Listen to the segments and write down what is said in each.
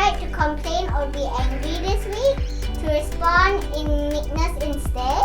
decide to complain or be angry this week? To respond in meekness instead?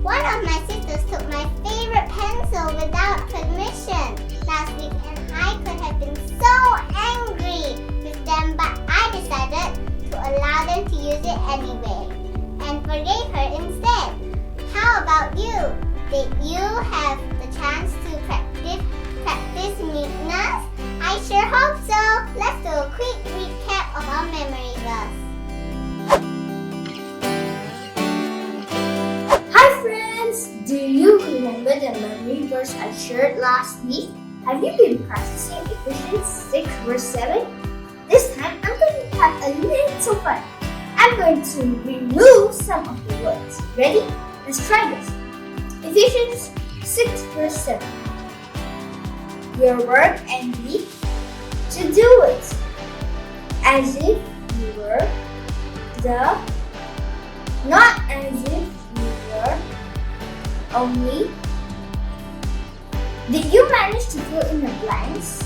One of my sisters took my favorite pencil without permission last week, and I could have been so angry with them, but I decided to allow them to use it anyway and forgave her instead. How about you? Did you have the chance to practice meekness? I sure hope so. Let's do a quick recap of our memory verse. Hi friends! Do you remember the memory verse I shared last week? Have you been practicing Ephesians 6 verse 7? This time I'm going to have a little fun. I'm going to remove some of the words. Ready? Let's try this. Ephesians 6 verse 7. Your work and be to do it as if you were not as if you were only. Did you manage to fill in the blanks?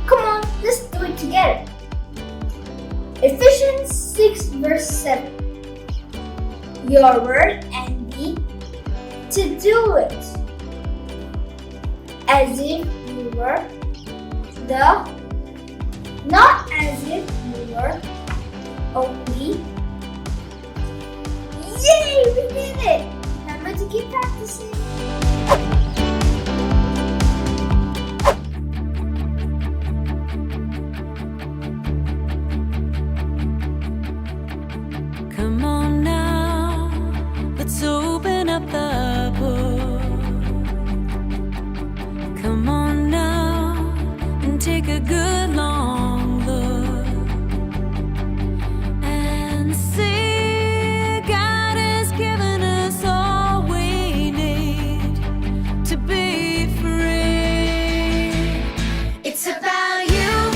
Come on, let's do it together. Ephesians 6 verse 7. Your word and be to do it as if you were not as if you were only. Yay! We did it! Remember to keep practicing. Come on now, let's open up the book. Come on now and take a good long look and see God has given us all we need to be free. It's about you,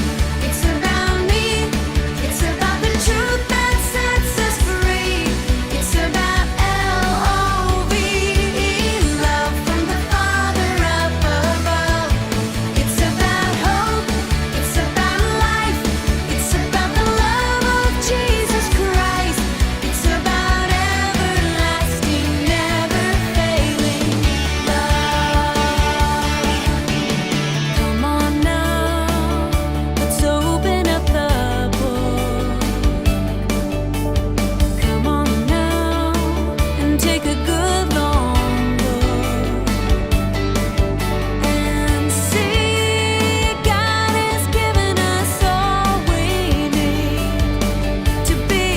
it's about me, it's about the truth that sets us free. It's about L-O-V-E, love from the Father up above. It's about hope, it's about life, it's about the love of Jesus Christ. It's about everlasting, never failing love. Come on now, let's open up the book. Come on now and take a good long look and see God has given us all we need to be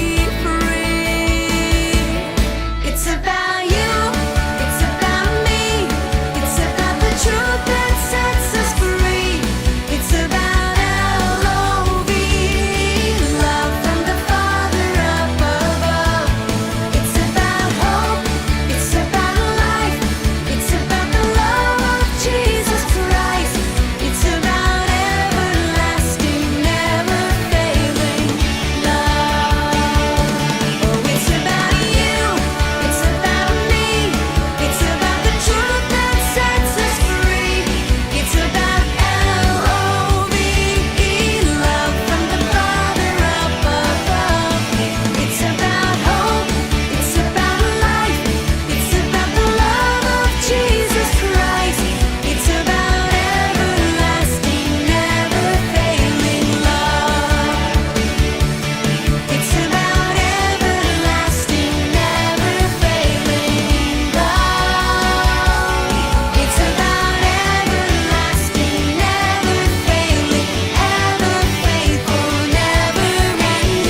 free. It's about you, it's about me, it's about the truth that sets us free. It's about L-O-V-E, love from the Father up above. It's about hope, it's about life, it's about the love of Jesus Christ. It's about everlasting, never failing love. Oh, it's about you, it's about me, it's about the truth that sets us free. It's about L-O-V-E, love from the Father up above. It's about hope, it's about life, it's about the love of Jesus Christ. It's about everlasting, never failing love. It's about everlasting, never failing love. It's about everlasting, never failing, ever faithful, never ending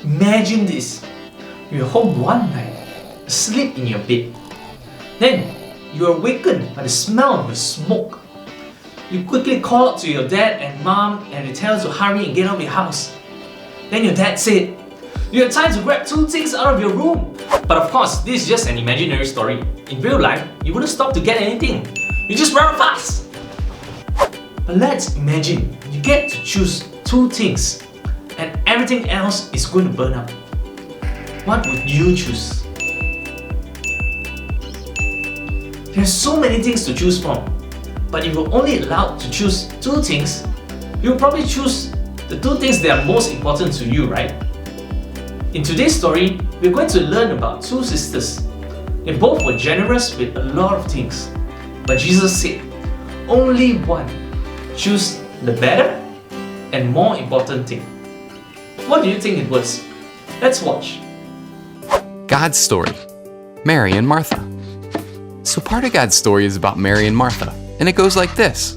Imagine this. You're home one night, asleep in your bed. Then you are awakened by the smell of the smoke. You quickly call out to your dad and mom and they tell you to hurry and get out of your house. Then your dad said, you have time to grab 2 things out of your room. But of course, this is just an imaginary story. In real life, you wouldn't stop to get anything. You just run fast. But let's imagine you get to choose 2 things and everything else is going to burn up. What would you choose? There's so many things to choose from. But if you're only allowed to choose 2 things, you'll probably choose the 2 things that are most important to you, right? In today's story, we're going to learn about 2 sisters. They both were generous with a lot of things. But Jesus said, only one. Choose the better and more important thing. What do you think it was? Let's watch. God's story, Mary and Martha. So part of God's story is about Mary and Martha, and it goes like this.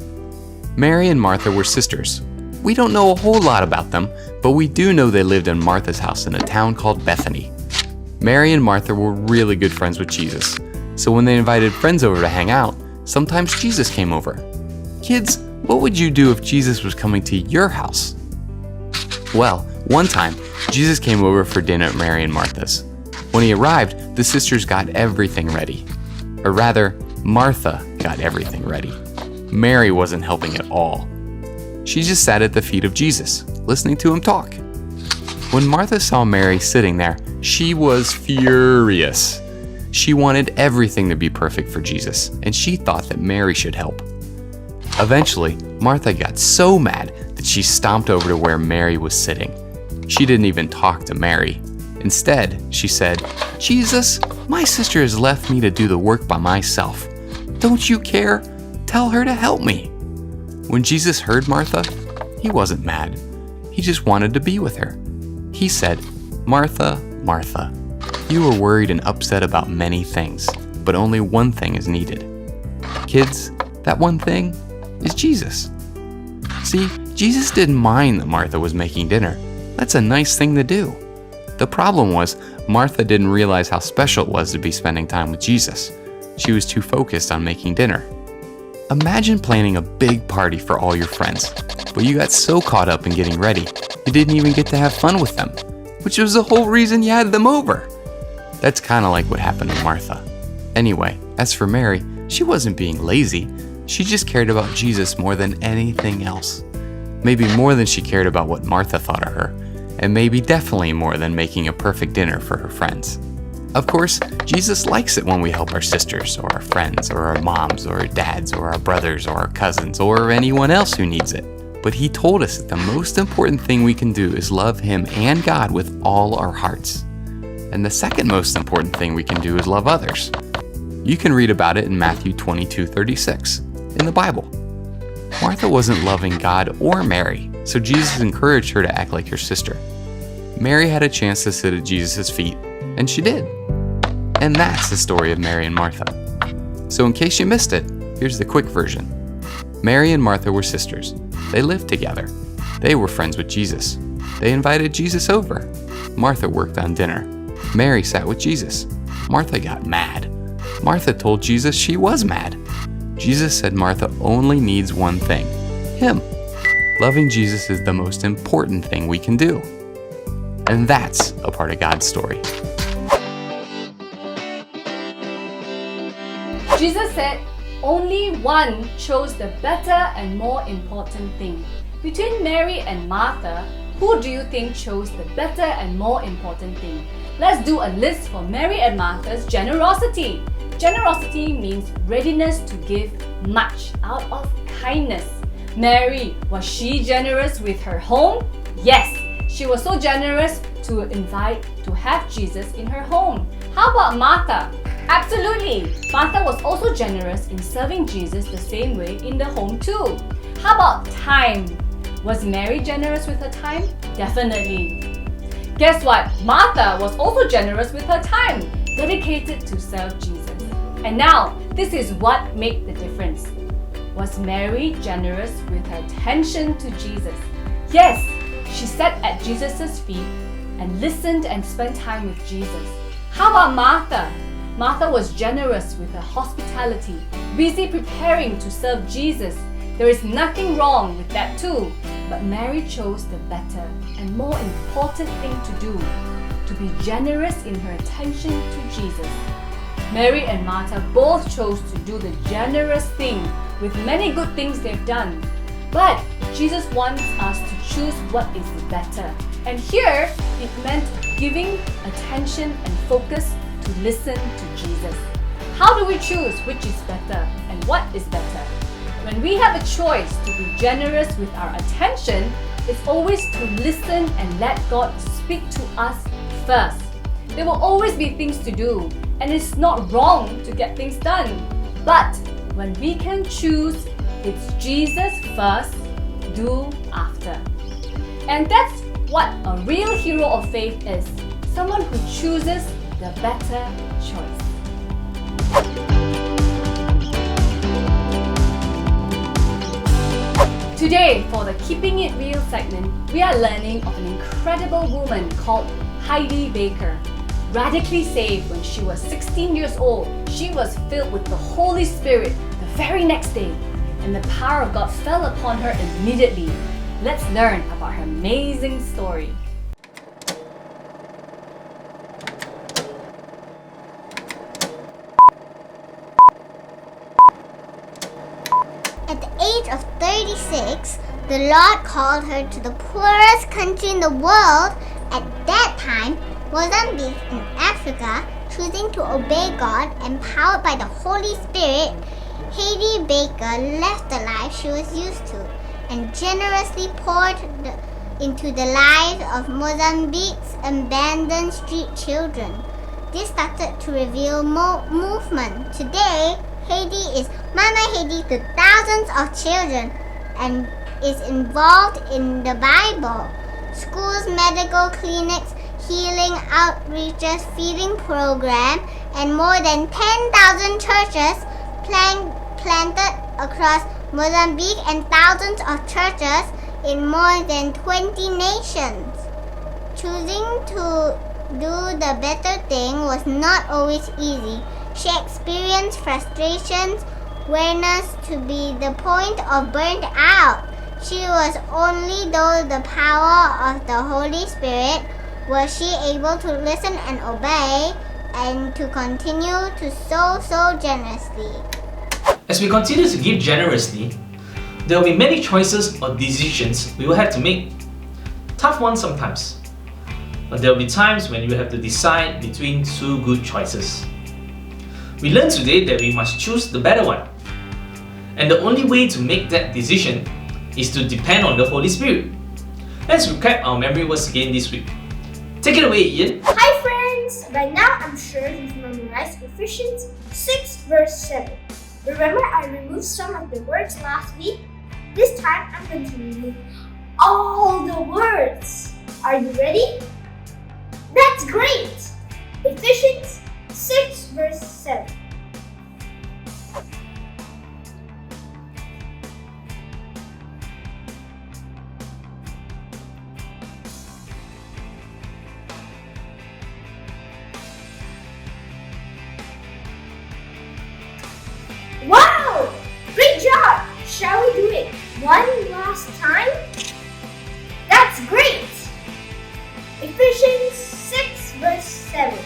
Mary and Martha were sisters. We don't know a whole lot about them, but we do know they lived in Martha's house in a town called Bethany. Mary and Martha were really good friends with Jesus, so when they invited friends over to hang out, sometimes Jesus came over. Kids, what would you do if Jesus was coming to your house? Well, one time, Jesus came over for dinner at Mary and Martha's. When he arrived, the sisters got everything ready. Or rather, Martha got everything ready. Mary wasn't helping at all. She just sat at the feet of Jesus, listening to him talk. When Martha saw Mary sitting there, she was furious. She wanted everything to be perfect for Jesus, and she thought that Mary should help. Eventually, Martha got so mad that she stomped over to where Mary was sitting. She didn't even talk to Mary. Instead, she said, "Jesus, my sister has left me to do the work by myself. Don't you care? Tell her to help me." When Jesus heard Martha, he wasn't mad. He just wanted to be with her. He said, "Martha, Martha, you are worried and upset about many things, but only one thing is needed." Kids, that one thing is Jesus. See, Jesus didn't mind that Martha was making dinner. That's a nice thing to do. The problem was, Martha didn't realize how special it was to be spending time with Jesus. She was too focused on making dinner. Imagine planning a big party for all your friends, but you got so caught up in getting ready, you didn't even get to have fun with them, which was the whole reason you had them over. That's kind of like what happened to Martha. Anyway, as for Mary, she wasn't being lazy. She just cared about Jesus more than anything else. Maybe more than she cared about what Martha thought of her, and maybe definitely more than making a perfect dinner for her friends. Of course, Jesus likes it when we help our sisters, or our friends, or our moms, or our dads, or our brothers, or our cousins, or anyone else who needs it. But he told us that the most important thing we can do is love him and God with all our hearts. And the second most important thing we can do is love others. You can read about it in Matthew 22:36 in the Bible. Martha wasn't loving God or Mary, so Jesus encouraged her to act like her sister. Mary had a chance to sit at Jesus' feet, and she did. And that's the story of Mary and Martha. So in case you missed it, here's the quick version. Mary and Martha were sisters. They lived together. They were friends with Jesus. They invited Jesus over. Martha worked on dinner. Mary sat with Jesus. Martha got mad. Martha told Jesus she was mad. Jesus said Martha only needs one thing, him. Loving Jesus is the most important thing we can do. And that's a part of God's story. Jesus said, only one chose the better and more important thing. Between Mary and Martha, who do you think chose the better and more important thing? Let's do a list for Mary and Martha's generosity. Generosity means readiness to give much out of kindness. Mary, was she generous with her home? Yes, she was so generous to invite to have Jesus in her home. How about Martha? Absolutely! Martha was also generous in serving Jesus the same way in the home too. How about time? Was Mary generous with her time? Definitely. Guess what? Martha was also generous with her time, dedicated to serve Jesus. And now, this is what made the difference. Was Mary generous with her attention to Jesus? Yes, she sat at Jesus' feet and listened and spent time with Jesus. How about Martha? Martha was generous with her hospitality, busy preparing to serve Jesus. There is nothing wrong with that too, but Mary chose the better and more important thing to do, to be generous in her attention to Jesus. Mary and Martha both chose to do the generous thing with many good things they've done. But Jesus wants us to choose what is better. And here, it meant giving attention and focus to listen to Jesus. How do we choose which is better and what is better? When we have a choice to be generous with our attention, it's always to listen and let God speak to us first. There will always be things to do, and it's not wrong to get things done. But when we can choose, it's Jesus first, do after. And that's what a real hero of faith is. Someone who chooses the better choice. Today, for the Keeping It Real segment, we are learning of an incredible woman called Heidi Baker. Radically saved when she was 16 years old, she was filled with the Holy Spirit the very next day, and the power of God fell upon her immediately. Let's learn about her amazing story. At the age of 36, the Lord called her to the poorest country in the world at that time, Mozambique in Africa. Choosing to obey God, empowered by the Holy Spirit, Heidi Baker left the life she was used to and generously poured into the lives of Mozambique's abandoned street children. This started to reveal movement. Today, Heidi is Mama Heidi to thousands of children and is involved in the Bible, schools, medical clinics, healing outreaches, feeding program, and more than 10,000 churches planted across Mozambique and thousands of churches in more than 20 nations. Choosing to do the better thing was not always easy. She experienced frustrations, weariness to be the point of burnt out. She was only through the power of the Holy Spirit was she able to listen and obey and to continue to sow so generously. As we continue to give generously, there will be many choices or decisions we will have to make. Tough ones sometimes. But there will be times when you have to decide between two good choices. We learned today that we must choose the better one. And the only way to make that decision is to depend on the Holy Spirit. Let's recap our memory words again this week. Take it away, Ian. Hi friends! By now I'm sure you've memorized Ephesians 6 verse 7. Remember I removed some of the words last week? This time I'm going to remove all the words. Are you ready? That's great! Ephesians 6 verse 7. Wow! Great job! Shall we do it one last time? That's great! Ephesians 6 verse 7.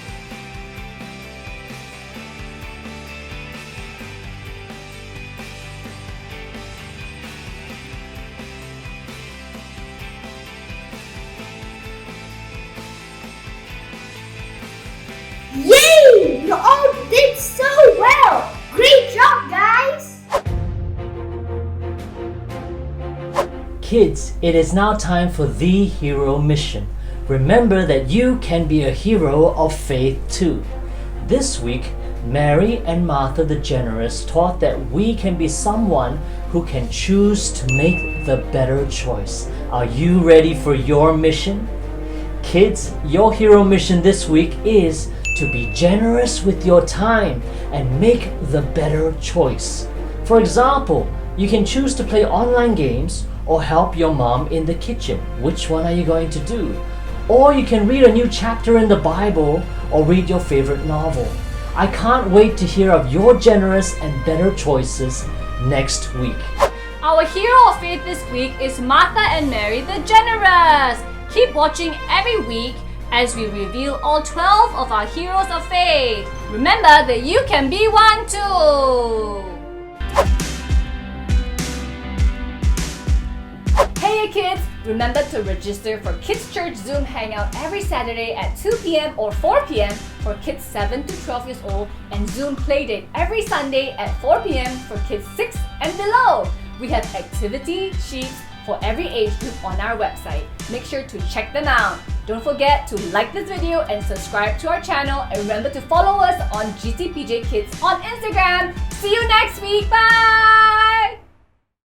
Yay! You all did so well! Great job, guys! Kids, it is now time for the hero mission. Remember that you can be a hero of faith too. This week, Mary and Martha the Generous taught that we can be someone who can choose to make the better choice. Are you ready for your mission? Kids, your hero mission this week is to be generous with your time and make the better choice. For example, you can choose to play online games or help your mom in the kitchen. Which one are you going to do? Or you can read a new chapter in the Bible or read your favorite novel. I can't wait to hear of your generous and better choices next week. Our hero of faith this week is Martha and Mary the Generous. Keep watching every week as we reveal all 12 of our heroes of faith. Remember that you can be one too. Hey kids, Remember to register for Kidz Church Zoom Hangout every Saturday at 2 p.m. or 4 p.m. for kids 7 to 12 years old, and Zoom Playdate every Sunday at 4 p.m. for kids 6 and below. We have activity sheets for every age group on our website. Make sure to check them out. Don't forget to like this video and subscribe to our channel, and remember to follow us on GTPJ Kids on Instagram. See you next week. Bye!